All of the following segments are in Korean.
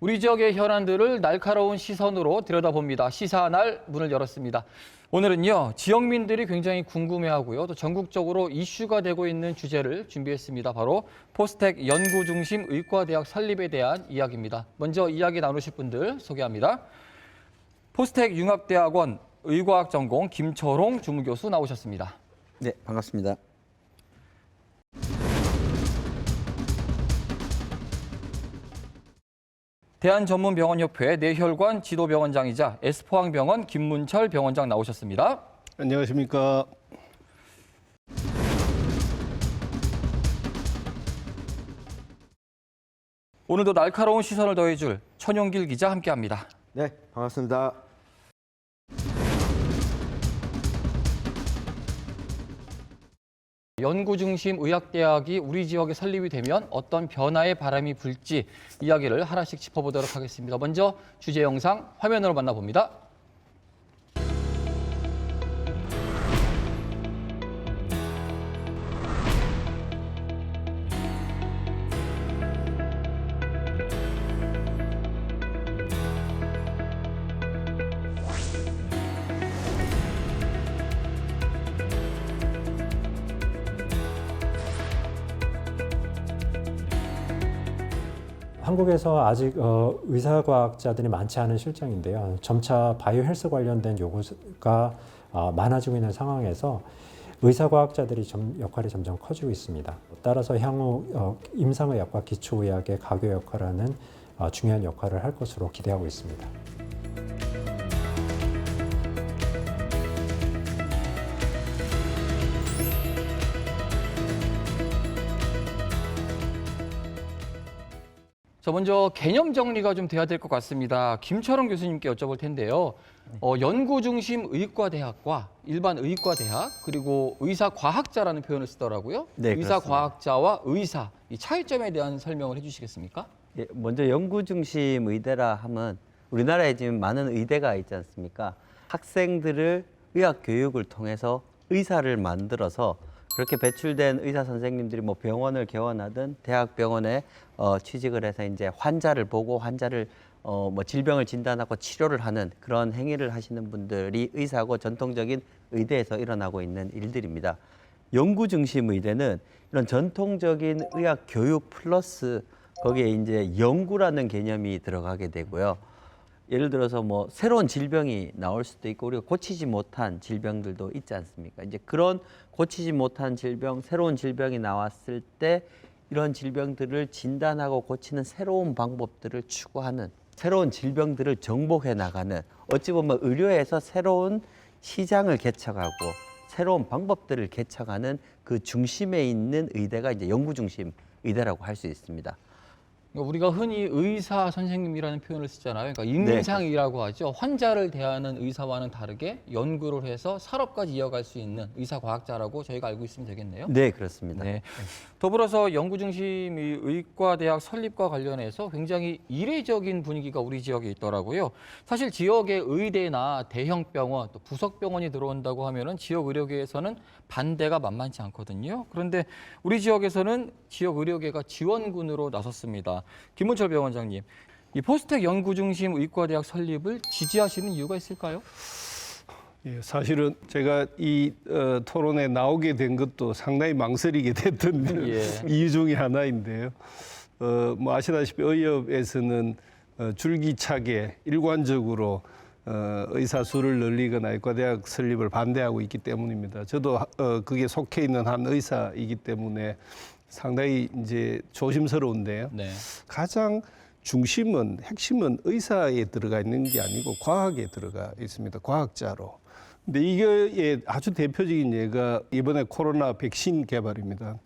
우리 지역의 현안들을 날카로운 시선으로 들여다봅니다. 시사날 문을 열었습니다. 오늘은요, 지역민들이 굉장히 궁금해하고요, 또 전국적으로 이슈가 되고 있는 주제를 준비했습니다. 바로 포스텍 연구중심 의과대학 설립에 대한 이야기입니다. 먼저 이야기 나누실 분들 소개합니다. 포스텍 융합대학원 의과학 전공 김철홍 주무교수 나오셨습니다. 네, 반갑습니다. 대한전문병원협회 뇌혈관 지도병원장이자 S포항병원 김문철 병원장 나오셨습니다. 안녕하십니까. 오늘도 날카로운 시선을 더해줄 천용길 기자 함께합니다. 네, 반갑습니다. 연구중심 의학대학이 우리 지역에 설립이 되면 어떤 변화의 바람이 불지 이야기를 하나씩 짚어보도록 하겠습니다. 먼저 주제 영상 화면으로 만나봅니다. 한국에서 아직 의사과학자들이 많지 않은 실정인데요. 점차 바이오 헬스 관련된 요구가 많아지고 있는 상황에서 의사과학자들이 역할이 점점 커지고 있습니다. 따라서 향후 임상의학과 기초의학의 가교 역할하는 중요한 역할을 할 것으로 기대하고 있습니다. 먼저 개념 정리가 좀 돼야 될 것 같습니다. 김철원 교수님께 여쭤볼 텐데요. 연구중심 의과대학과 일반 의과대학 그리고 의사과학자라는 표현을 쓰더라고요. 네, 의사과학자와 의사, 이 차이점에 대한 설명을 해주시겠습니까? 예, 먼저 연구 중심 의대라 하면 우리나라에 지금 많은 의대가 있지 않습니까? 학생들을 의학 교육을 통해서 의사를 만들어서 그렇게 배출된 의사 선생님들이 뭐 병원을 개원하든 대학병원에 취직을 해서 이제 환자를 보고 환자를 뭐 질병을 진단하고 치료를 하는 그런 행위를 하시는 분들이 의사고 전통적인 의대에서 일어나고 있는 일들입니다. 연구 중심 의대는 이런 전통적인 의학 교육 플러스 거기에 이제 연구라는 개념이 들어가게 되고요. 예를 들어서 뭐 새로운 질병이 나올 수도 있고 우리가 고치지 못한 질병들도 있지 않습니까? 이제 그런 고치지 못한 질병, 새로운 질병이 나왔을 때 이런 질병들을 진단하고 고치는 새로운 방법들을 추구하는 새로운 질병들을 정복해 나가는 어찌 보면 의료에서 새로운 시장을 개척하고 새로운 방법들을 개척하는 그 중심에 있는 의대가 이제 연구 중심 의대라고 할 수 있습니다. 우리가 흔히 의사 선생님이라는 표현을 쓰잖아요. 그러니까 임상이라고 하죠. 환자를 대하는 의사와는 다르게 연구를 해서 산업까지 이어갈 수 있는 의사과학자라고 저희가 알고 있으면 되겠네요. 네, 그렇습니다. 네. 더불어서 연구중심 의과대학 설립과 관련해서 굉장히 이례적인 분위기가 우리 지역에 있더라고요. 사실 지역의 의대나 대형 병원, 또 부속병원이 들어온다고 하면은 지역 의료계에서는 반대가 만만치 않거든요. 그런데 우리 지역에서는 지역 의료계가 지원군으로 나섰습니다. 김문철 병원장님, 이 포스텍 연구중심 의과대학 설립을 지지하시는 이유가 있을까요? 예, 사실은 제가 이 토론에 나오게 된 것도 상당히 망설이게 됐던 이유 중에 하나인데요. 뭐 아시다시피 의협에서는 줄기차게 일관적으로 의사 수를 늘리거나 의과대학 설립을 반대하고 있기 때문입니다. 저도 그게 속해 있는 한 의사이기 때문에 상당히 이제 조심스러운데요. 네. 가장 중심은 핵심은 의사에 들어가 있는 게 아니고 과학에 들어가 있습니다. 과학자로. 근데 이게 아주 대표적인 예가 이번에 코로나 백신 개발입니다.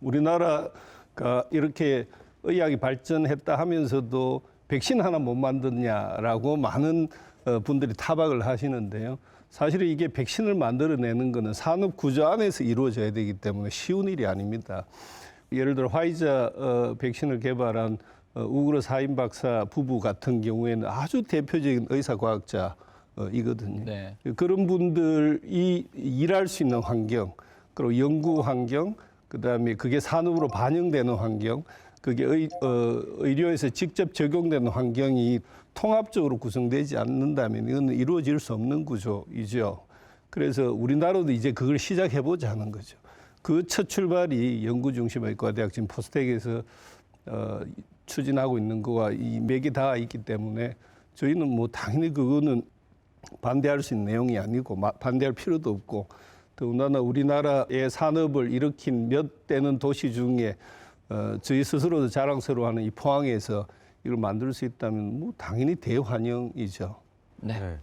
우리나라가 이렇게 의학이 발전했다 하면서도 백신 하나 못 만드냐라고 많은 분들이 타박을 하시는데요. 사실은 이게 백신을 만들어내는 것은 산업 구조 안에서 이루어져야 되기 때문에 쉬운 일이 아닙니다. 예를 들어 화이자 백신을 개발한 우그르 사인 박사 부부 같은 경우에는 아주 대표적인 의사과학자이거든요. 네. 그런 분들이 일할 수 있는 환경, 그리고 연구 환경, 그다음에 그게 산업으로 반영되는 환경, 그게 의료에서 직접 적용되는 환경이 통합적으로 구성되지 않는다면 이건 이루어질 수 없는 구조이죠. 그래서 우리나라도 이제 그걸 시작해보자 하는 거죠. 그 첫 출발이 연구중심의과대학 지금 포스텍에서 추진하고 있는 거와 이 맥이 닿아 있기 때문에 저희는 뭐 당연히 그거는 반대할 수 있는 내용이 아니고 반대할 필요도 없고, 더군다나 우리나라의 산업을 일으킨 몇 되는 도시 중에 저희 스스로도 자랑스러워하는 이 포항에서 이걸 만들 수 있다면 뭐 당연히 대환영이죠. 네.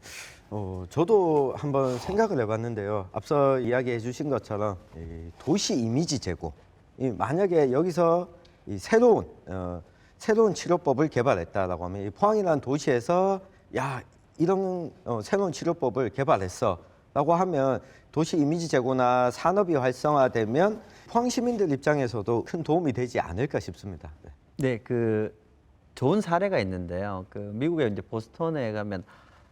저도 한번 생각을 해봤는데요. 앞서 이야기해 주신 것처럼 이 도시 이미지 제고, 만약에 여기서 이 새로운 치료법을 개발했다라고 하면 이 포항이라는 도시에서 야 이런 새로운 치료법을 개발했어라고 하면 도시 이미지 제고나 산업이 활성화되면 포항 시민들 입장에서도 큰 도움이 되지 않을까 싶습니다. 네. 네, 그 좋은 사례가 있는데요. 그 미국의 이제 보스턴에 가면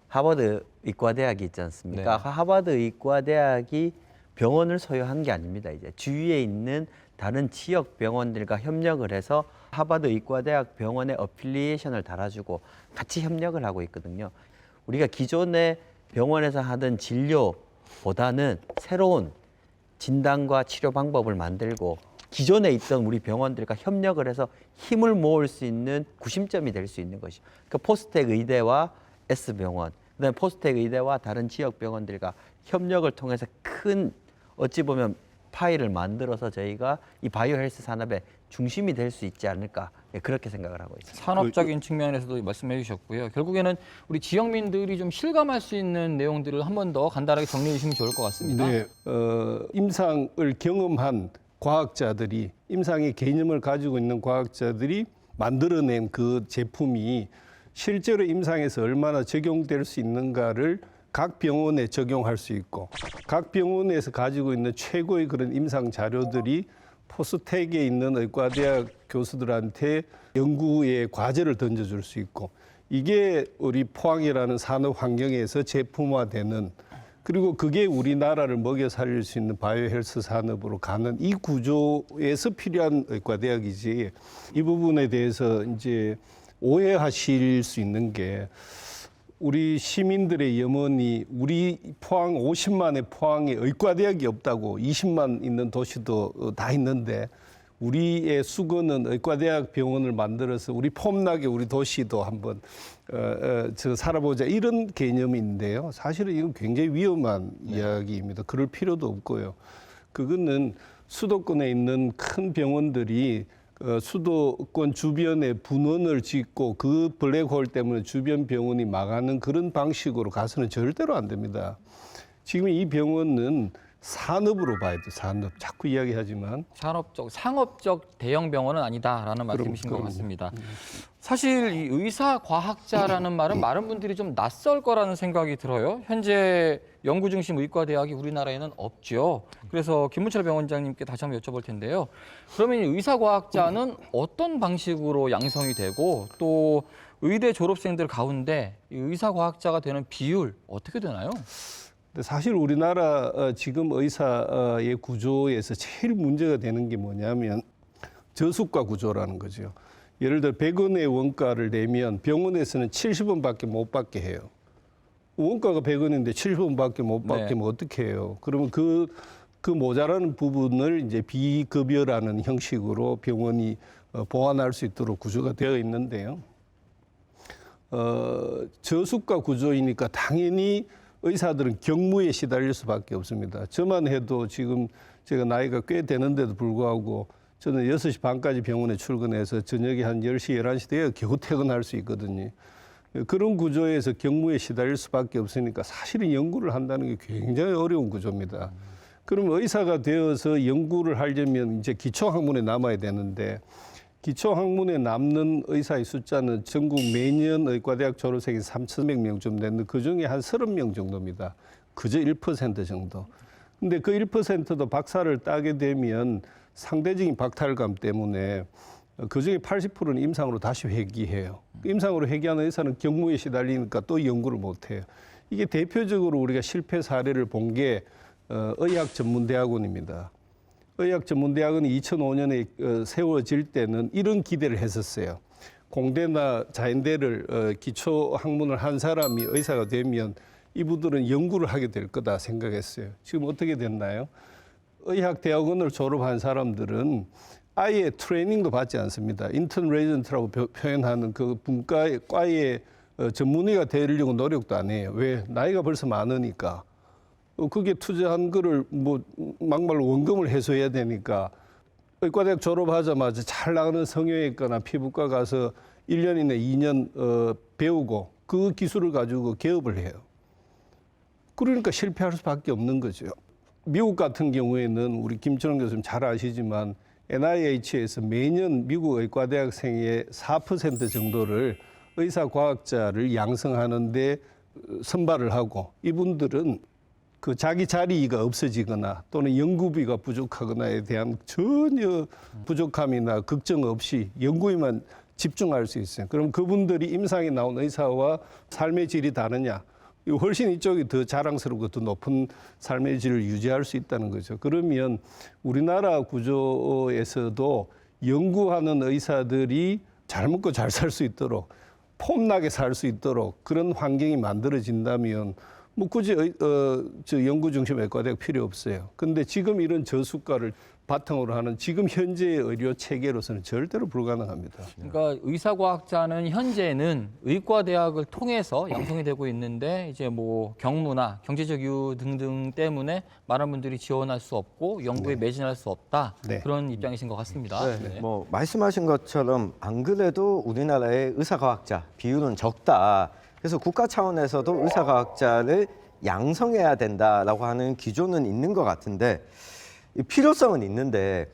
하버드 의과대학이 있지 않습니까? 네. 하버드 의과대학이 병원을 소유한 게 아닙니다. 이제 주위에 있는 다른 지역 병원들과 협력을 해서 하버드 의과대학 병원의 어필리에이션을 달아주고 같이 협력을 하고 있거든요. 우리가 기존의 병원에서 하던 진료보다는 새로운 진단과 치료 방법을 만들고 기존에 있던 우리 병원들과 협력을 해서 힘을 모을 수 있는 구심점이 될 수 있는 것이죠. 그러니까 포스텍 의대와 S병원, 그다음에 포스텍 의대와 다른 지역 병원들과 협력을 통해서 큰 어찌 보면 파일을 만들어서 저희가 이 바이오 헬스 산업의 중심이 될 수 있지 않을까, 그렇게 생각을 하고 있습니다. 산업적인 측면에서도 말씀해 주셨고요. 결국에는 우리 지역민들이 좀 실감할 수 있는 내용들을 한 번 더 간단하게 정리해 주시면 좋을 것 같습니다. 네, 임상을 경험한 과학자들이, 임상의 개념을 가지고 있는 과학자들이 만들어낸 그 제품이 실제로 임상에서 얼마나 적용될 수 있는가를 각 병원에 적용할 수 있고, 각 병원에서 가지고 있는 최고의 그런 임상 자료들이 포스텍에 있는 의과대학 교수들한테 연구의 과제를 던져줄 수 있고, 이게 우리 포항이라는 산업 환경에서 제품화되는, 그리고 그게 우리나라를 먹여 살릴 수 있는 바이오 헬스 산업으로 가는 이 구조에서 필요한 의과대학이지, 이 부분에 대해서 이제 오해하실 수 있는 게, 우리 시민들의 염원이 우리 포항 50만의 포항에 의과대학이 없다고, 20만 있는 도시도 다 있는데 우리의 수건은 의과대학 병원을 만들어서 우리 폼나게 우리 도시도 한번 살아보자, 이런 개념인데요. 사실은 이건 굉장히 위험한 이야기입니다. 그럴 필요도 없고요. 그거는 수도권에 있는 큰 병원들이 수도권 주변에 분원을 짓고 그 블랙홀 때문에 주변 병원이 망하는 그런 방식으로 가서는 절대로 안 됩니다. 지금 이 병원은 산업으로 봐야 돼. 산업. 자꾸 이야기하지만 상업적 대형 병원은 아니다라는 말씀이신 것 같습니다. 사실 이 의사과학자라는 말은 많은 분들이 좀 낯설 거라는 생각이 들어요. 현재 연구중심 의과대학이 우리나라에는 없죠. 그래서 김문철 병원장님께 다시 한번 여쭤볼 텐데요. 그러면 이 의사과학자는 어떤 방식으로 양성이 되고, 또 의대 졸업생들 가운데 이 의사과학자가 되는 비율 어떻게 되나요? 근데 사실 우리나라 지금 의사의 구조에서 제일 문제가 되는 게 뭐냐면 저수가 구조라는 거죠. 예를 들어 100원의 원가를 내면 병원에서는 70원밖에 못 받게 해요. 원가가 100원인데 70원밖에 못 받게 하면 어떻게 해요? 그러면 그 모자라는 부분을 이제 비급여라는 형식으로 병원이 보완할 수 있도록 구조가 되어 있는데요. 저수가 구조이니까 당연히 의사들은 경무에 시달릴 수밖에 없습니다. 저만 해도 지금 제가 나이가 꽤 되는데도 불구하고 저는 6시 반까지 병원에 출근해서 저녁에 한 10시, 11시 돼야 겨우 퇴근할 수 있거든요. 그런 구조에서 경무에 시달릴 수밖에 없으니까 사실은 연구를 한다는 게 굉장히 어려운 구조입니다. 그럼 의사가 되어서 연구를 하려면 이제 기초학문에 남아야 되는데, 기초학문에 남는 의사의 숫자는 전국 매년 의과대학 졸업생이 3,100명쯤 되는데 그중에 한 30명 정도입니다. 그저 1% 정도. 근데 그 1%도 박사를 따게 되면 상대적인 박탈감 때문에 그중에 80%는 임상으로 다시 회귀해요. 임상으로 회귀하는 의사는 경무에 시달리니까 또 연구를 못해요. 이게 대표적으로 우리가 실패 사례를 본 게 의학전문대학원입니다. 의학전문대학원이 2005년에 세워질 때는 이런 기대를 했었어요. 공대나 자연대를 기초 학문을 한 사람이 의사가 되면 이분들은 연구를 하게 될 거다 생각했어요. 지금 어떻게 됐나요? 의학대학원을 졸업한 사람들은 아예 트레이닝도 받지 않습니다. 인턴 레전트라고 표현하는 그 분과의 과의 전문의가 되려고 노력도 안 해요. 왜? 나이가 벌써 많으니까. 그게 투자한 거를 뭐 막말로 원금을 해소해야 되니까 의과대학 졸업하자마자 잘 나가는 성형외과나 피부과 가서 1년이나 2년 배우고 그 기술을 가지고 개업을 해요. 그러니까 실패할 수밖에 없는 거죠. 미국 같은 경우에는 우리 김철원 교수님 잘 아시지만 NIH에서 매년 미국 의과대학생의 4% 정도를 의사과학자를 양성하는데 선발을 하고 이분들은 그 자기 자리가 없어지거나 또는 연구비가 부족하거나에 대한 전혀 부족함이나 걱정 없이 연구에만 집중할 수 있어요. 그럼 그분들이 임상에 나온 의사와 삶의 질이 다르냐? 훨씬 이쪽이 더 자랑스럽고 더 높은 삶의 질을 유지할 수 있다는 거죠. 그러면 우리나라 구조에서도 연구하는 의사들이 잘 먹고 잘 살 수 있도록 폼나게 살 수 있도록 그런 환경이 만들어진다면 뭐 굳이 저 연구 중심 의과대학 필요 없어요. 근데 지금 이런 저수가를 바탕으로 하는 지금 현재의 의료 체계로서는 절대로 불가능합니다. 그러니까 의사과학자는 현재는 의과대학을 통해서 양성이 되고 있는데 이제 뭐 경무나 경제적 이유 등등 때문에 많은 분들이 지원할 수 없고 연구에 매진할 수 없다. 네. 그런 입장이신 것 같습니다. 네. 뭐 말씀하신 것처럼 안 그래도 우리나라의 의사과학자 비율은 적다. 그래서 국가 차원에서도 의사과학자를 양성해야 된다라고 하는 기조는 있는 것 같은데 필요성은 있는데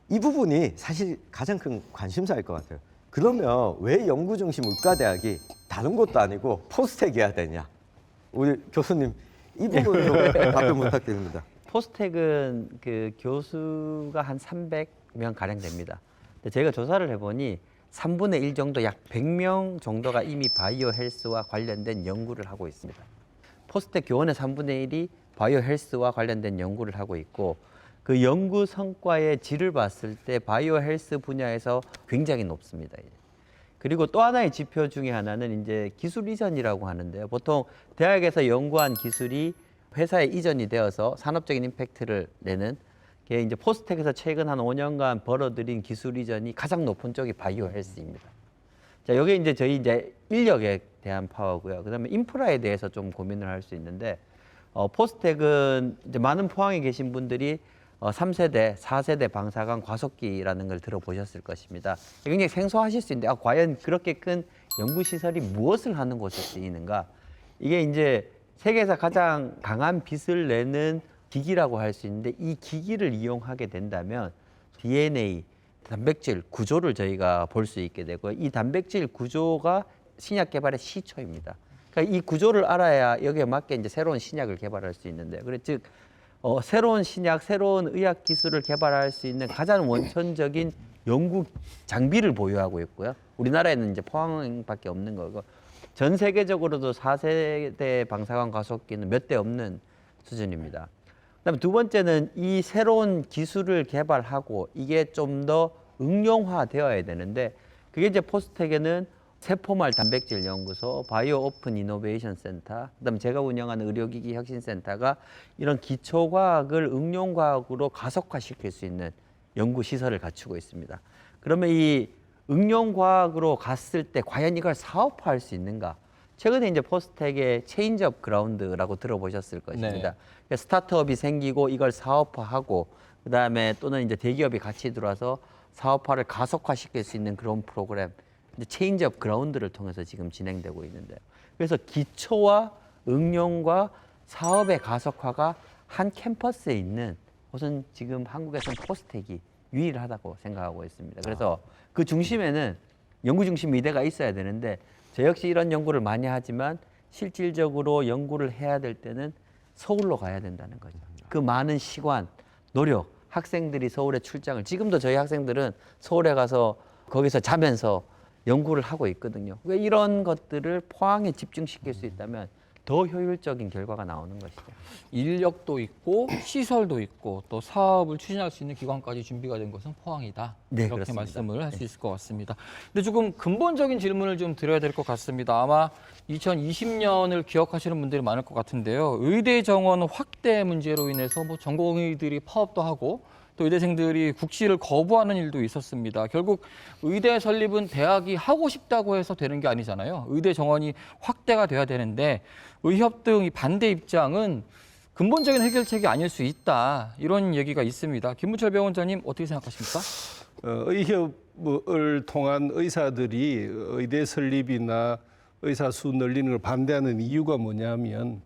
이 부분이 사실 가장 큰 관심사일 것 같아요. 그러면 왜 연구중심 의과대학이 다른 곳도 아니고 포스텍이어야 되냐? 우리 교수님 이 부분으로 답변 부탁드립니다. 포스텍은 그 교수가 한 300명 가량 됩니다. 근데 저희가 조사를 해보니 3분의 1 정도 약 100명 정도가 이미 바이오 헬스와 관련된 연구를 하고 있습니다. 포스텍 교원의 3분의 1이 바이오 헬스와 관련된 연구를 하고 있고 그 연구 성과의 질을 봤을 때 바이오 헬스 분야에서 굉장히 높습니다. 그리고 또 하나의 지표 중에 하나는 이제 기술 이전이라고 하는데요. 보통 대학에서 연구한 기술이 회사에 이전이 되어서 산업적인 임팩트를 내는 게 이제 포스텍에서 최근 한 5년간 벌어들인 기술 이전이 가장 높은 쪽이 바이오 헬스입니다. 자, 여기 이제 저희 이제 인력에 대한 파워고요. 그다음에 인프라에 대해서 좀 고민을 할 수 있는데 포스텍은 이제 많은 포항에 계신 분들이 3세대, 4세대 방사관 과속기라는 걸 들어보셨을 것입니다. 굉장히 생소하실 수 있는데 과연 그렇게 큰 연구시설이 무엇을 하는 곳에 쓰이는가? 이게 이제 세계에서 가장 강한 빛을 내는 기기라고 할 수 있는데 이 기기를 이용하게 된다면 DNA, 단백질 구조를 저희가 볼 수 있게 되고 이 단백질 구조가 신약 개발의 시초입니다. 그러니까 이 구조를 알아야 여기에 맞게 이제 새로운 신약을 개발할 수 있는데 그래 즉 새로운 신약, 새로운 의학 기술을 개발할 수 있는 가장 원천적인 연구 장비를 보유하고 있고요. 우리나라에는 이제 포항밖에 없는 거고 전 세계적으로도 4세대 방사관 가속기는 몇 대 없는 수준입니다. 그다음에 두 번째는 이 새로운 기술을 개발하고 이게 좀 더 응용화되어야 되는데 그게 이제 포스텍에는 세포말 단백질 연구소, 바이오 오픈 이노베이션 센터, 그다음에 제가 운영하는 의료기기 혁신센터가 이런 기초과학을 응용과학으로 가속화시킬 수 있는 연구 시설을 갖추고 있습니다. 그러면 이 응용과학으로 갔을 때 과연 이걸 사업화할 수 있는가? 최근에 이제 포스텍의 체인지업 그라운드라고 들어보셨을 것입니다. 네. 스타트업이 생기고 이걸 사업화하고 그다음에 또는 이제 대기업이 같이 들어와서 사업화를 가속화시킬 수 있는 그런 프로그램, 이제 체인지업 그라운드를 통해서 지금 진행되고 있는데요. 그래서 기초와 응용과 사업의 가속화가 한 캠퍼스에 있는 곳은 지금 한국에서는 포스텍이 유일하다고 생각하고 있습니다. 그래서 그 중심에는 연구 중심 의대가 있어야 되는데 저 역시 이런 연구를 많이 하지만 실질적으로 연구를 해야 될 때는 서울로 가야 된다는 거죠. 그 많은 시간, 노력, 학생들이 서울에 출장을 지금도 저희 학생들은 서울에 가서 거기서 자면서 연구를 하고 있거든요. 이런 것들을 포항에 집중시킬 수 있다면 더 효율적인 결과가 나오는 것이죠. 인력도 있고 시설도 있고 또 사업을 추진할 수 있는 기관까지 준비가 된 것은 포항이다. 네, 이렇게 그렇습니다. 말씀을 할 수 있을 것 같습니다. 근데 조금 근본적인 질문을 좀 드려야 될 것 같습니다. 아마 2020년을 기억하시는 분들이 많을 것 같은데요. 의대 정원 확대 문제로 인해서 뭐 전공의들이 파업도 하고 또 의대생들이 국시를 거부하는 일도 있었습니다. 결국 의대 설립은 대학이 하고 싶다고 해서 되는 게 아니잖아요. 의대 정원이 확대가 돼야 되는데 의협 등 반대 입장은 근본적인 해결책이 아닐 수 있다. 이런 얘기가 있습니다. 김문철 병원장님 어떻게 생각하십니까? 의협을 통한 의사들이 의대 설립이나 의사 수 늘리는 걸 반대하는 이유가 뭐냐면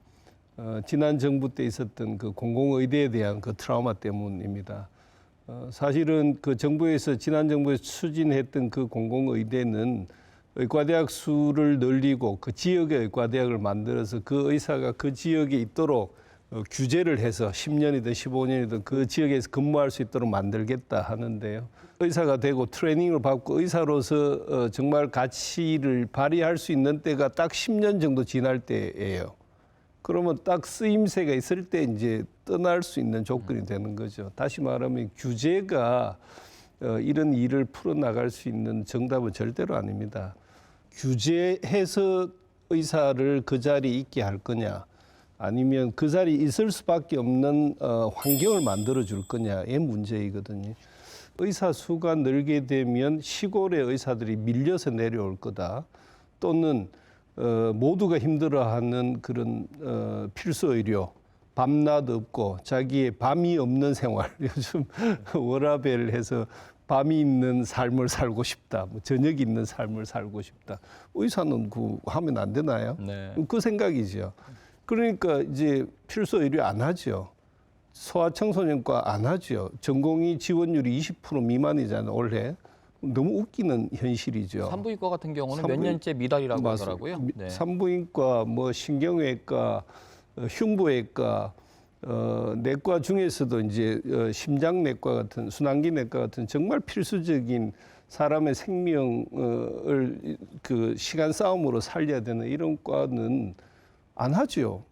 지난 정부 때 있었던 그 공공의대에 대한 그 트라우마 때문입니다. 사실은 그 정부에서 지난 정부에서 추진했던 그 공공의대는 의과대학 수를 늘리고 그 지역의 의과대학을 만들어서 그 의사가 그 지역에 있도록 규제를 해서 10년이든 15년이든 그 지역에서 근무할 수 있도록 만들겠다 하는데요. 의사가 되고 트레이닝을 받고 의사로서 정말 가치를 발휘할 수 있는 때가 딱 10년 정도 지날 때예요. 그러면 딱 쓰임새가 있을 때 이제 떠날 수 있는 조건이 되는 거죠. 다시 말하면 규제가 이런 일을 풀어나갈 수 있는 정답은 절대로 아닙니다. 규제해서 의사를 그 자리에 있게 할 거냐 아니면 그 자리에 있을 수밖에 없는 환경을 만들어줄 거냐의 문제이거든요. 의사 수가 늘게 되면 시골의 의사들이 밀려서 내려올 거다. 또는 모두가 힘들어하는 그런 필수 의료, 밤낮 없고 자기의 밤이 없는 생활. 요즘 워라밸 해서 밤이 있는 삶을 살고 싶다. 뭐 저녁이 있는 삶을 살고 싶다. 의사는 하면 안 되나요? 네. 그 생각이죠. 그러니까 이제 필수 의료 안 하죠. 소아청소년과 안 하죠. 전공의 지원율이 20% 미만이잖아요, 올해. 너무 웃기는 현실이죠. 산부인과 같은 경우는 몇 년째 미달이라고 하더라고요. 네. 산부인과, 뭐 신경외과, 흉부외과, 내과 중에서도 이제 심장내과 같은, 순환기내과 같은 정말 필수적인 사람의 생명을 그 시간 싸움으로 살려야 되는 이런 과는 안 하죠.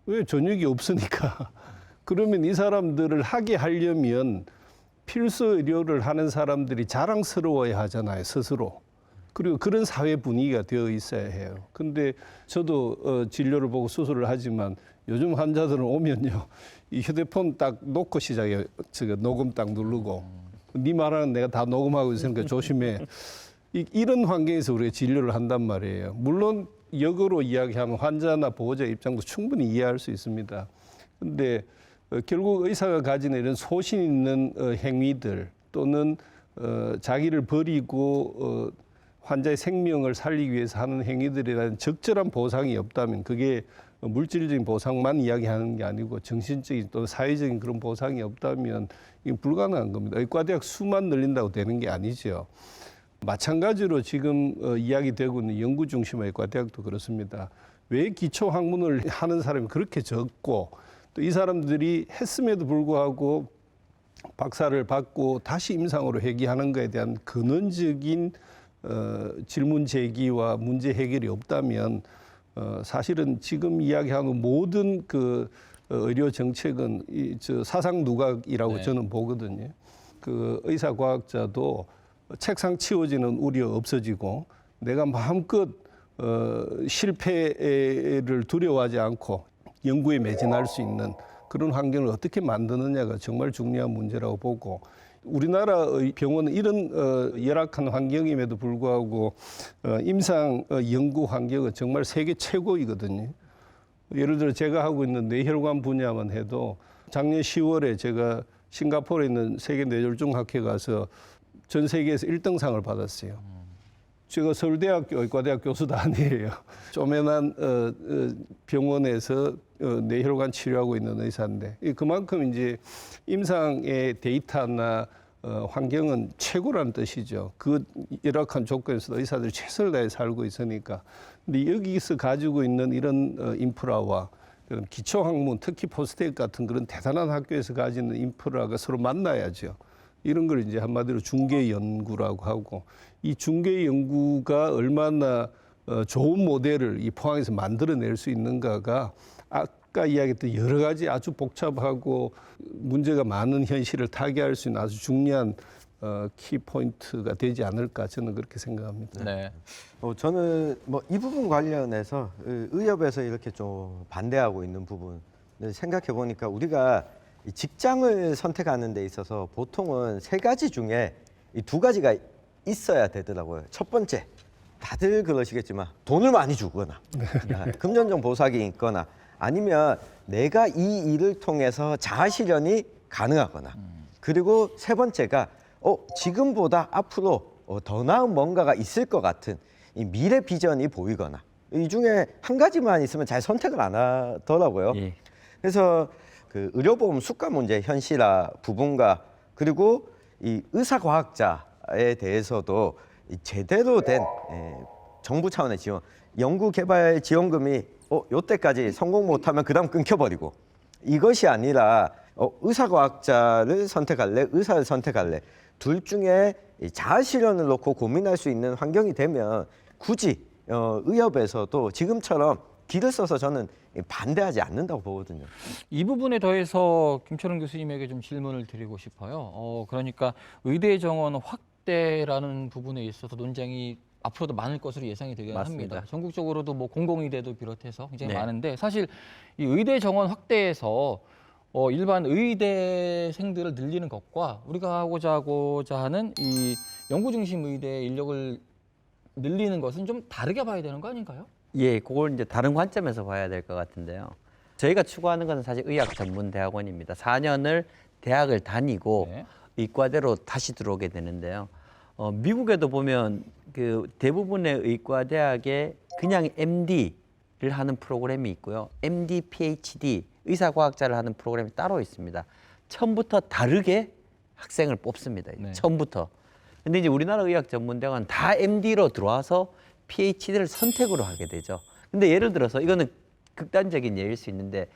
왜? 저녁이 없으니까. 그러면 이 사람들을 하게 하려면 필수 의료를 하는 사람들이 자랑스러워야 하잖아요, 스스로. 그리고 그런 사회 분위기가 되어 있어야 해요. 근데 저도 진료를 보고 수술을 하지만 요즘 환자들은 오면요, 이 휴대폰 딱 놓고 시작해요. 녹음 딱 누르고. 네 말하는 내가 다 녹음하고 있으니까 조심해. 이런 환경에서 우리가 진료를 한단 말이에요. 물론 역으로 이야기하면 환자나 보호자 입장도 충분히 이해할 수 있습니다. 근데 결국 의사가 가지는 이런 소신 있는 행위들 또는 자기를 버리고 환자의 생명을 살리기 위해서 하는 행위들에 대한 적절한 보상이 없다면 그게 물질적인 보상만 이야기하는 게 아니고 정신적인 또 사회적인 그런 보상이 없다면 이게 불가능한 겁니다. 의과대학 수만 늘린다고 되는 게 아니죠. 마찬가지로 지금 이야기되고 있는 연구 중심의 의과대학도 그렇습니다. 왜 기초 학문을 하는 사람이 그렇게 적고 또 이 사람들이 했음에도 불구하고 박사를 받고 다시 임상으로 회귀하는 것에 대한 근원적인 질문 제기와 문제 해결이 없다면 사실은 지금 이야기하는 모든 그 의료 정책은 저 사상 누각이라고 네. 저는 보거든요. 그 의사 과학자도 책상 치워지는 우려 없어지고 내가 마음껏 실패를 두려워하지 않고 연구에 매진할 수 있는 그런 환경을 어떻게 만드느냐가 정말 중요한 문제라고 보고 우리나라의 병원은 이런 열악한 환경임에도 불구하고 임상 연구 환경은 정말 세계 최고이거든요. 예를 들어 제가 하고 있는 뇌혈관 분야만 해도 작년 10월에 제가 싱가포르에 있는 세계 뇌졸중학회 가서 전 세계에서 1등상을 받았어요. 제가 서울대학교 의과대학 교수도 아니에요. 쪼매난 병원에서 뇌혈관 치료하고 있는 의사인데 그만큼 이제 임상의 데이터나 환경은 최고라는 뜻이죠. 그 열악한 조건에서도 의사들이 최선을 다해 살고 있으니까. 근데 여기서 가지고 있는 이런 인프라와 이런 기초학문, 특히 포스텍 같은 그런 대단한 학교에서 가지는 인프라가 서로 만나야죠. 이런 걸 이제 한마디로 중개 연구라고 하고 이 중개 연구가 얼마나 좋은 모델을 이 포항에서 만들어낼 수 있는가가 아까 이야기했던 여러 가지 아주 복잡하고 문제가 많은 현실을 타개할 수 있는 아주 중요한 키포인트가 되지 않을까 저는 그렇게 생각합니다. 네. 저는 뭐 이 부분 관련해서 의협에서 이렇게 좀 반대하고 있는 부분을 생각해 보니까 우리가 이 직장을 선택하는 데 있어서 보통은 세 가지 중에 이 두 가지가 있어야 되더라고요. 첫 번째, 다들 그러시겠지만 돈을 많이 주거나 금전적 보상이 있거나 아니면 내가 이 일을 통해서 자아 실현이 가능하거나 그리고 세 번째가 지금보다 앞으로 더 나은 뭔가가 있을 것 같은 이 미래 비전이 보이거나 이 중에 한 가지만 있으면 잘 선택을 안 하더라고요. 예. 그래서 그 의료보험 수가 문제 현실화 부분과 그리고 이 의사과학자에 대해서도 이 제대로 된 정부 차원의 지원, 연구개발 지원금이 요때까지 성공 못하면 그다음 끊겨버리고 이것이 아니라 의사과학자를 선택할래, 의사를 선택할래 둘 중에 이 자아 실현을 놓고 고민할 수 있는 환경이 되면 굳이 의협에서도 지금처럼 길을 써서 저는 반대하지 않는다고 보거든요. 이 부분에 더해서 김철원 교수님에게 좀 질문을 드리고 싶어요. 그러니까 의대 정원 확대라는 부분에 있어서 논쟁이 앞으로도 많을 것으로 예상이 되긴 맞습니다. 합니다. 전국적으로도 뭐 공공의대도 비롯해서 굉장히 네. 많은데 사실 이 의대 정원 확대에서 일반 의대생들을 늘리는 것과 우리가 하고자 하는 이 연구 중심 의대 인력을 늘리는 것은 좀 다르게 봐야 되는 거 아닌가요? 예, 그걸 이제 다른 관점에서 봐야 될 것 같은데요. 저희가 추구하는 것은 사실 의학전문대학원입니다. 4년을 대학을 다니고 네. 의과대로 다시 들어오게 되는데요. 미국에도 보면 그 대부분의 의과대학에 그냥 MD를 하는 프로그램이 있고요. MD, PhD, 의사과학자를 하는 프로그램이 따로 있습니다. 처음부터 다르게 학생을 뽑습니다. 네. 처음부터. 근데 이제 우리나라 의학전문대학은 다 MD로 들어와서 PhD를 선택으로 하게 되죠. 근데 예를 들어서 이거는 극단적인 예일 수 있는데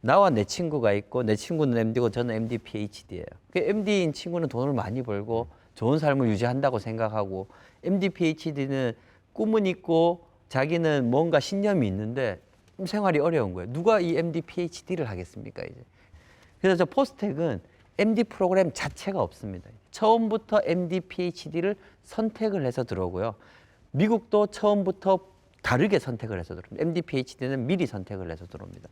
나와 내 친구가 있고 내 친구는 MD고 저는 MD, PhD예요. 그 MD인 친구는 돈을 많이 벌고 좋은 삶을 유지한다고 생각하고 MD, PhD는 꿈은 있고 자기는 뭔가 신념이 있는데 생활이 어려운 거예요. 누가 이 MD, PhD를 하겠습니까 이제. 그래서 저 포스텍은 MD 프로그램 자체가 없습니다. 처음부터 MD, PhD를 선택을 해서 들어오고요. 미국도 처음부터 다르게 선택을 해서 들어옵니다. MD, PhD는 미리 선택을 해서 들어옵니다.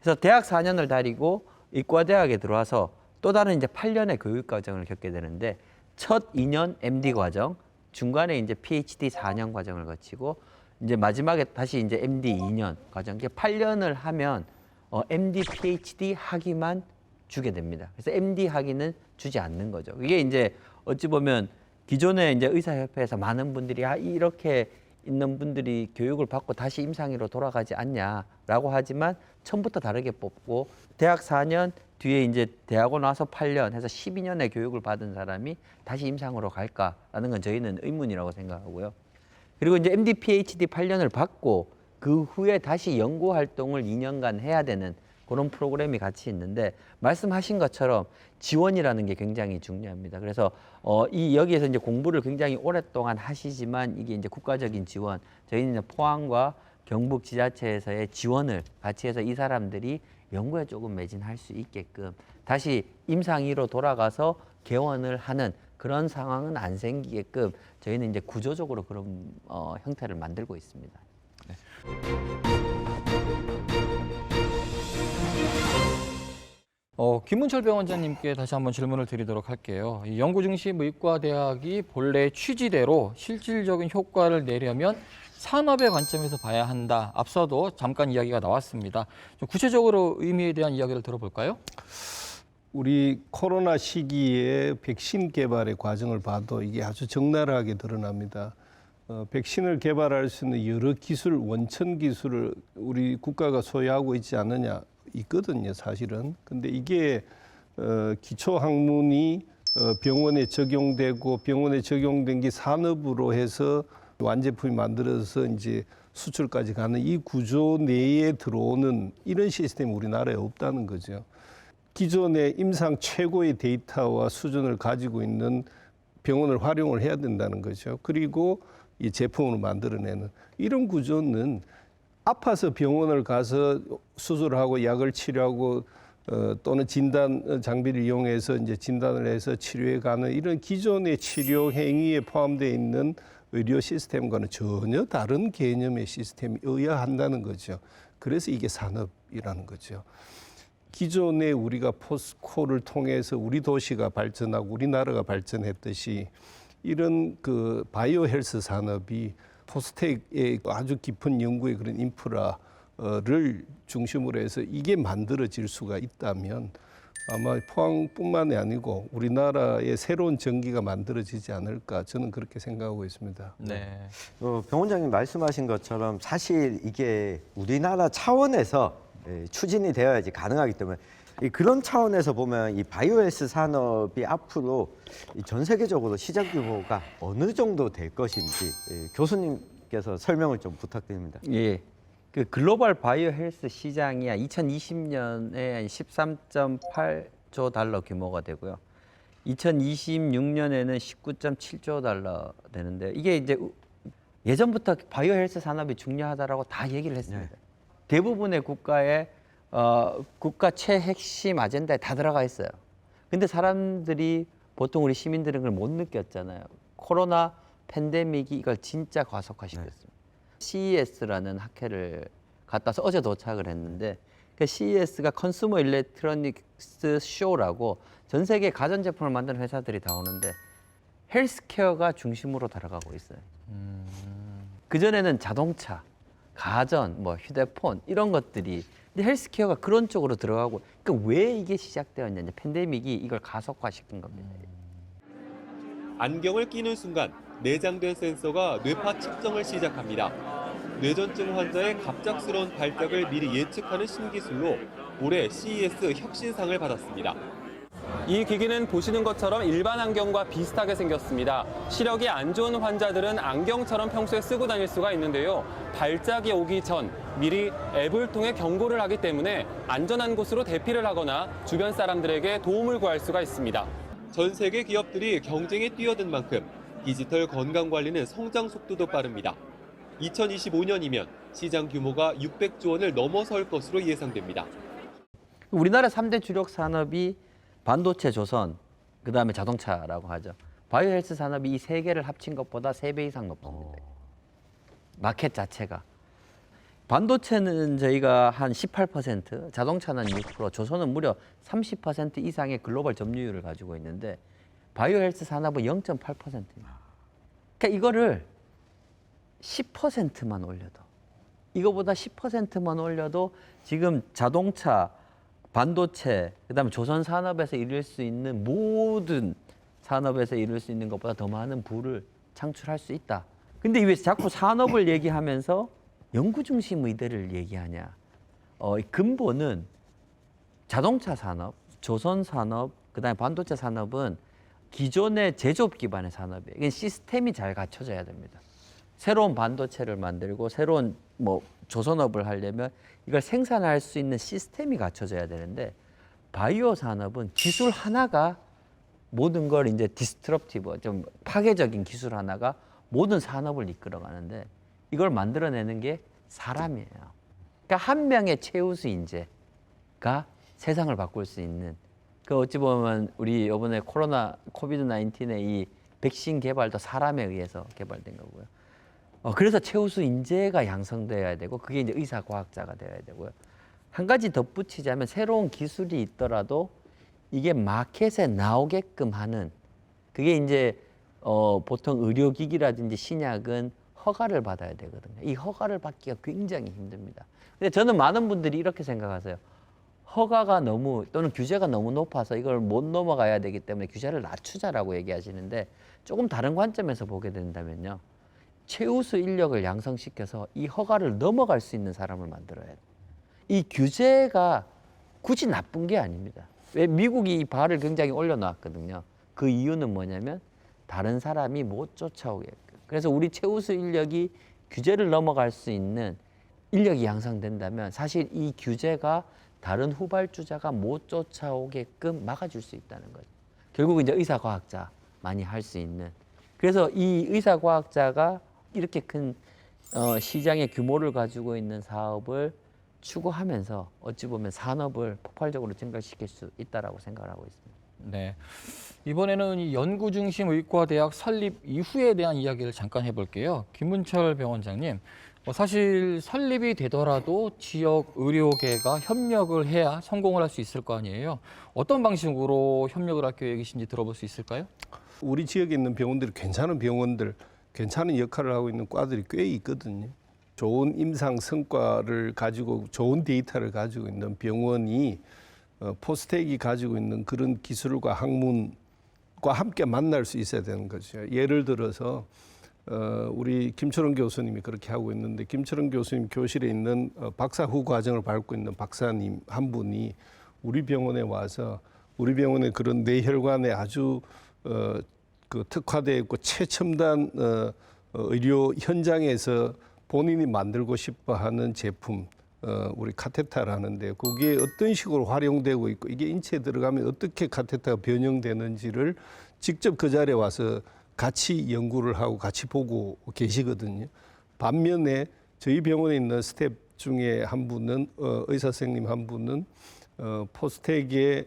그래서 대학 4년을 다니고 의과대학에 들어와서 또 다른 이제 8년의 교육 과정을 겪게 되는데 첫 2년 MD 과정, 중간에 이제 PhD 4년 과정을 거치고 이제 마지막에 다시 이제 MD 2년 과정, 이게 8년을 하면 MD, PhD 학위만 주게 됩니다. 그래서 MD 학위는 주지 않는 거죠. 이게 이제 어찌 보면 기존에 이제 의사협회에서 많은 분들이 이렇게 있는 분들이 교육을 받고 다시 임상의로 돌아가지 않냐라고 하지만 처음부터 다르게 뽑고 대학 4년 뒤에 이제 대학원 와서 8년 해서 12년의 교육을 받은 사람이 다시 임상으로 갈까라는 건 저희는 의문이라고 생각하고요. 그리고 이제 MD, PhD 8년을 받고 그 후에 다시 연구 활동을 2년간 해야 되는 그런 프로그램이 같이 있는데 말씀하신 것처럼 지원이라는 게 굉장히 중요합니다. 그래서 여기에서 이제 공부를 굉장히 오랫동안 하시지만 이게 이제 국가적인 지원, 저희는 이제 포항과 경북 지자체에서의 지원을 같이 해서 이 사람들이 연구에 조금 매진할 수 있게끔 다시 임상의로 돌아가서 개원을 하는 그런 상황은 안 생기게끔 저희는 이제 구조적으로 그런 형태를 만들고 있습니다. 김문철 병원장님께 다시 한번 질문을 드리도록 할게요. 이 연구중심 의과대학이 본래 취지대로 실질적인 효과를 내려면 산업의 관점에서 봐야 한다. 앞서도 잠깐 이야기가 나왔습니다. 좀 구체적으로 의미에 대한 이야기를 들어볼까요? 우리 코로나 시기에 백신 개발의 과정을 봐도 이게 아주 적나라하게 드러납니다. 백신을 개발할 수 있는 여러 기술, 원천 기술을 우리 국가가 소유하고 있지 않느냐 있거든요, 사실은. 근데 이게 기초 학문이 병원에 적용되고 병원에 적용된 게 산업으로 해서 완제품이 만들어서 이제 수출까지 가는 이 구조 내에 들어오는 이런 시스템이 우리나라에 없다는 거죠. 기존의 임상 최고의 데이터와 수준을 가지고 있는 병원을 활용을 해야 된다는 거죠. 그리고 이 제품으로 만들어내는 이런 구조는 아파서 병원을 가서 수술하고 약을 치료하고 또는 진단 장비를 이용해서 이제 진단을 해서 치료해 가는 이런 기존의 치료 행위에 포함되어 있는 의료 시스템과는 전혀 다른 개념의 시스템이어야 한다는 거죠. 그래서 이게 산업이라는 거죠. 기존에 우리가 포스코를 통해서 우리 도시가 발전하고 우리나라가 발전했듯이 이런 그 바이오 헬스 산업이 포스텍의 아주 깊은 연구의 그런 인프라를 중심으로 해서 이게 만들어질 수가 있다면 아마 포항뿐만이 아니고 우리나라의 새로운 전기가 만들어지지 않을까 저는 그렇게 생각하고 있습니다. 네. 병 원장님 말씀하신 것처럼 사실 이게 우리나라 차원에서 추진이 되어야지 가능하기 때문에 그런 차원에서 보면 이 바이오헬스 산업이 앞으로 전 세계적으로 시장 규모가 어느 정도 될 것인지 교수님께서 설명을 좀 부탁드립니다. 예. 그 글로벌 바이오 헬스 시장이 2020년에 13.8조 달러 규모가 되고요. 2026년에는 19.7조 달러 되는데 이게 이제 예전부터 바이오 헬스 산업이 중요하다라고 다 얘기를 했습니다. 네. 대부분의 국가의 국가 최핵심 아젠다에 다 들어가 있어요. 근데 사람들이 보통 우리 시민들은 그걸 못 느꼈잖아요. 코로나 팬데믹이 이걸 진짜 과속화시켰습니다. CES라는 학회를 갔다 와서 어제 도착을 했는데 그 CES가 컨슈머 일렉트로닉스 쇼라고 전 세계 가전제품을 만드는 회사들이 다 오는데 헬스케어가 중심으로 달아가고 있어요. 그전에는 자동차, 가전, 뭐 휴대폰 이런 것들이 근데 헬스케어가 그런 쪽으로 들어가고 그러니까 왜 이게 시작되었냐 이제 팬데믹이 이걸 가속화시킨 겁니다. 안경을 끼는 순간 내장된 센서가 뇌파 측정을 시작합니다. 뇌전증 환자의 갑작스러운 발작을 미리 예측하는 신기술로 올해 CES 혁신상을 받았습니다. 이 기기는 보시는 것처럼 일반 안경과 비슷하게 생겼습니다. 시력이 안 좋은 환자들은 안경처럼 평소에 쓰고 다닐 수가 있는데요. 발작이 오기 전 미리 앱을 통해 경고를 하기 때문에 안전한 곳으로 대피를 하거나 주변 사람들에게 도움을 구할 수가 있습니다. 전 세계 기업들이 경쟁에 뛰어든 만큼 디지털 건강 관리는 성장 속도도 빠릅니다. 2025년이면 시장 규모가 600조 원을 넘어설 것으로 예상됩니다. 우리나라 3대 주력 산업이 반도체, 조선, 그다음에 자동차라고 하죠. 바이오 헬스 산업이 이 세 개를 합친 것보다 3배 이상 높습니다. 마켓 자체가. 반도체는 저희가 한 18%, 자동차는 6%, 조선은 무려 30% 이상의 글로벌 점유율을 가지고 있는데 바이오 헬스 산업은 0.8%입니다. 그러니까 이거를 10%만 올려도 이거보다 10%만 올려도 지금 자동차, 반도체, 그다음에 조선 산업에서 이룰 수 있는 모든 산업에서 이룰 수 있는 것보다 더 많은 부를 창출할 수 있다. 근데 왜 자꾸 산업을 얘기하면서 연구 중심 의대를 얘기하냐? 이 근본은 자동차 산업, 조선 산업, 그다음에 반도체 산업은 기존의 제조업 기반의 산업이에요. 이건 시스템이 잘 갖춰져야 됩니다. 새로운 반도체를 만들고 새로운 조선업을 하려면 이걸 생산할 수 있는 시스템이 갖춰져야 되는데 바이오 산업은 기술 하나가 모든 걸 이제 디스트럽티브, 좀 파괴적인 기술 하나가 모든 산업을 이끌어가는데 이걸 만들어내는 게 사람이에요. 그러니까 한 명의 최우수 인재가 세상을 바꿀 수 있는 그 어찌 보면 우리 이번에 코비드 19의 이 백신 개발도 사람에 의해서 개발된 거고요. 그래서 최우수 인재가 양성되어야 되고 그게 이제 의사 과학자가 되어야 되고요. 한 가지 덧붙이자면 새로운 기술이 있더라도 이게 마켓에 나오게끔 하는 그게 이제 보통 의료기기라든지 신약은 허가를 받아야 되거든요. 이 허가를 받기가 굉장히 힘듭니다. 근데 저는 많은 분들이 이렇게 생각하세요. 허가가 너무 또는 규제가 너무 높아서 이걸 못 넘어가야 되기 때문에 규제를 낮추자라고 얘기하시는데 조금 다른 관점에서 보게 된다면요. 최우수 인력을 양성시켜서 이 허가를 넘어갈 수 있는 사람을 만들어야 돼요. 이 규제가 굳이 나쁜 게 아닙니다. 왜 미국이 이 바를 굉장히 올려놨거든요. 그 이유는 뭐냐면 다른 사람이 못 쫓아오게끔. 그래서 우리 최우수 인력이 규제를 넘어갈 수 있는 인력이 양성된다면 사실 이 규제가 다른 후발주자가 못 쫓아오게끔 막아줄 수 있다는 거죠. 결국 이제 의사과학자 많이 할 수 있는. 그래서 이 의사과학자가 이렇게 큰 시장의 규모를 가지고 있는 사업을 추구하면서 어찌 보면 산업을 폭발적으로 증가시킬 수 있다라고 생각을 하고 있습니다. 네. 이번에는 이 연구 중심 의과대학 설립 이후에 대한 이야기를 잠깐 해볼게요. 김문철 병원장님, 사실 설립이 되더라도 지역 의료계가 협력을 해야 성공을 할 수 있을 거 아니에요. 어떤 방식으로 협력을 할 계획이신지 들어볼 수 있을까요? 우리 지역에 있는 병원들이 괜찮은 병원들, 괜찮은 역할을 하고 있는 과들이 꽤 있거든요. 좋은 임상 성과를 가지고 좋은 데이터를 가지고 있는 병원이 포스텍이 가지고 있는 그런 기술과 학문과 함께 만날 수 있어야 되는 거죠. 예를 들어서 우리 김철원 교수님이 그렇게 하고 있는데 김철원 교수님 교실에 있는 박사 후 과정을 밟고 있는 박사님 한 분이 우리 병원에 와서 우리 병원의 그런 뇌혈관에 아주 그 특화되어 있고 최첨단 의료 현장에서 본인이 만들고 싶어하는 제품 우리 카테타라는데 거기에 어떤 식으로 활용되고 있고 이게 인체에 들어가면 어떻게 카테타가 변형되는지를 직접 그 자리에 와서 같이 연구를 하고 같이 보고 계시거든요. 반면에 저희 병원에 있는 스텝 중에 한 분은 의사 선생님 한 분은 포스텍에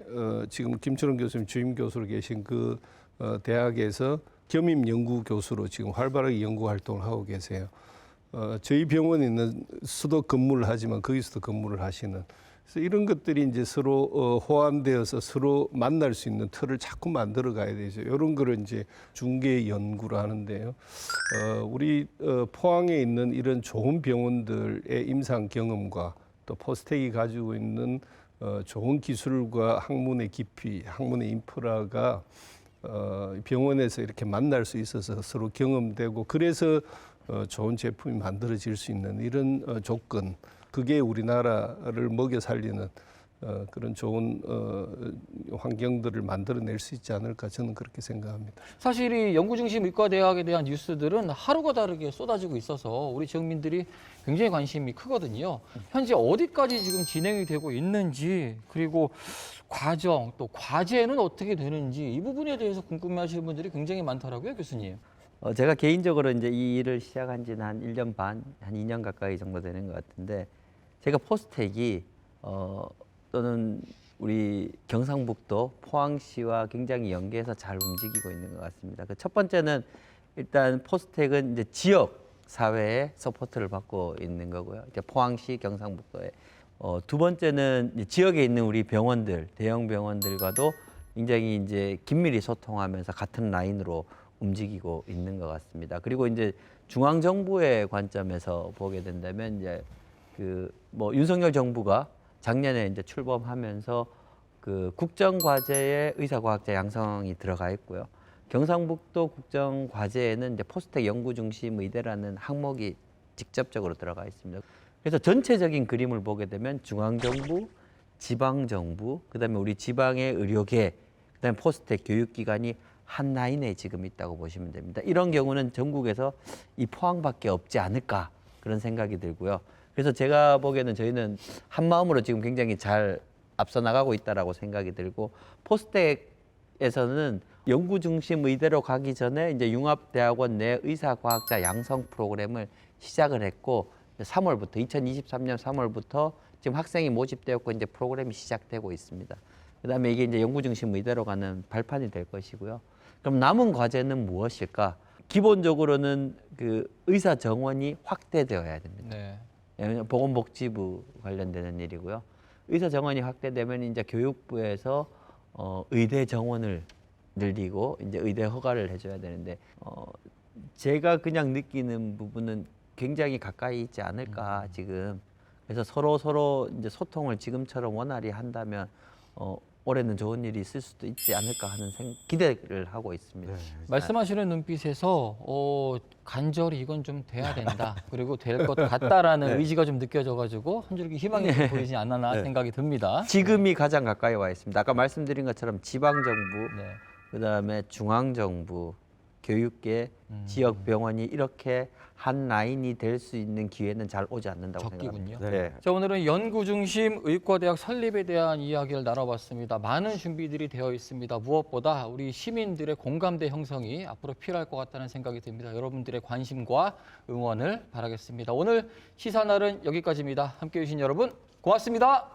지금 김철원 교수님 주임 교수로 계신 그 대학에서 겸임 연구 교수로 지금 활발하게 연구 활동을 하고 계세요. 저희 병원에 있는 수도 근무를 하지만 거기서도 근무를 하시는. 그래서 이런 것들이 이제 서로 호환되어서 서로 만날 수 있는 틀을 자꾸 만들어 가야 되죠. 이런 거를 이제 중개 연구를 하는데요. 우리 포항에 있는 이런 좋은 병원들의 임상 경험과 또 포스텍이 가지고 있는 좋은 기술과 학문의 깊이, 학문의 인프라가 병원에서 이렇게 만날 수 있어서 서로 경험되고 그래서 좋은 제품이 만들어질 수 있는 이런 조건, 그게 우리나라를 먹여 살리는 그런 좋은 환경들을 만들어낼 수 있지 않을까 저는 그렇게 생각합니다. 사실 이 연구중심 의과대학에 대한 뉴스들은 하루가 다르게 쏟아지고 있어서 우리 지역민들이 굉장히 관심이 크거든요. 현재 어디까지 지금 진행이 되고 있는지, 그리고 과정 또 과제는 어떻게 되는지 이 부분에 대해서 궁금해하시는 분들이 굉장히 많더라고요, 교수님. 제가 개인적으로 이제 이 일을 시작한 지는 한 1년 반, 한 2년 가까이 정도 되는 것 같은데 제가 포스텍이 또는 우리 경상북도 포항시와 굉장히 연계해서 잘 움직이고 있는 것 같습니다. 그 첫 번째는 일단 포스텍은 이제 지역 사회의 서포트를 받고 있는 거고요. 이제 포항시, 경상북도에. 두 번째는 이제 지역에 있는 우리 병원들, 대형 병원들과도 굉장히 이제 긴밀히 소통하면서 같은 라인으로 움직이고 있는 것 같습니다. 그리고 이제 중앙 정부의 관점에서 보게 된다면 이제 그 뭐 윤석열 정부가 작년에 이제 출범하면서 그 국정 과제에 의사과학자 양성이 들어가 있고요. 경상북도 국정 과제에는 이제 포스텍 연구 중심 의대라는 항목이 직접적으로 들어가 있습니다. 그래서 전체적인 그림을 보게 되면 중앙 정부, 지방 정부, 그다음에 우리 지방의 의료계, 그다음에 포스텍 교육기관이 한 라인에 지금 있다고 보시면 됩니다. 이런 경우는 전국에서 이 포항밖에 없지 않을까 그런 생각이 들고요. 그래서 제가 보기에는 저희는 한 마음으로 지금 굉장히 잘 앞서 나가고 있다라고 생각이 들고 포스텍에서는 연구 중심 의대로 가기 전에 이제 융합대학원 내 의사과학자 양성 프로그램을 시작을 했고 3월부터 2023년 3월부터 지금 학생이 모집되었고 이제 프로그램이 시작되고 있습니다. 그다음에 이게 이제 연구 중심 의대로 가는 발판이 될 것이고요. 그럼 남은 과제는 무엇일까? 기본적으로는 그 의사 정원이 확대되어야 됩니다. 네. 보건복지부 관련되는 일이고요. 의사 정원이 확대되면 이제 교육부에서 의대 정원을 늘리고 이제 의대 허가를 해줘야 되는데 제가 그냥 느끼는 부분은 굉장히 가까이 있지 않을까 지금. 그래서 서로 이제 소통을 지금처럼 원활히 한다면 올해는 좋은 일이 있을 수도 있지 않을까 하는 기대를 하고 있습니다. 네. 말씀하시는 눈빛에서 간절히 이건 좀 돼야 된다. 그리고 될 것 같다라는 의지가 좀 느껴져가지고 한 줄기 희망이 좀 보이지 않나 생각이 듭니다. 지금이 가장 가까이 와 있습니다. 아까 말씀드린 것처럼 지방정부, 네. 그다음에 중앙정부, 교육계, 지역 병원이 이렇게 한 라인이 될 수 있는 기회는 잘 오지 않는다고 적기군요. 생각합니다. 네. 자, 오늘은 연구중심 의과대학 설립에 대한 이야기를 나눠봤습니다. 많은 준비들이 되어 있습니다. 무엇보다 우리 시민들의 공감대 형성이 앞으로 필요할 것 같다는 생각이 듭니다. 여러분들의 관심과 응원을 바라겠습니다. 오늘 시사날은 여기까지입니다. 함께해 주신 여러분 고맙습니다.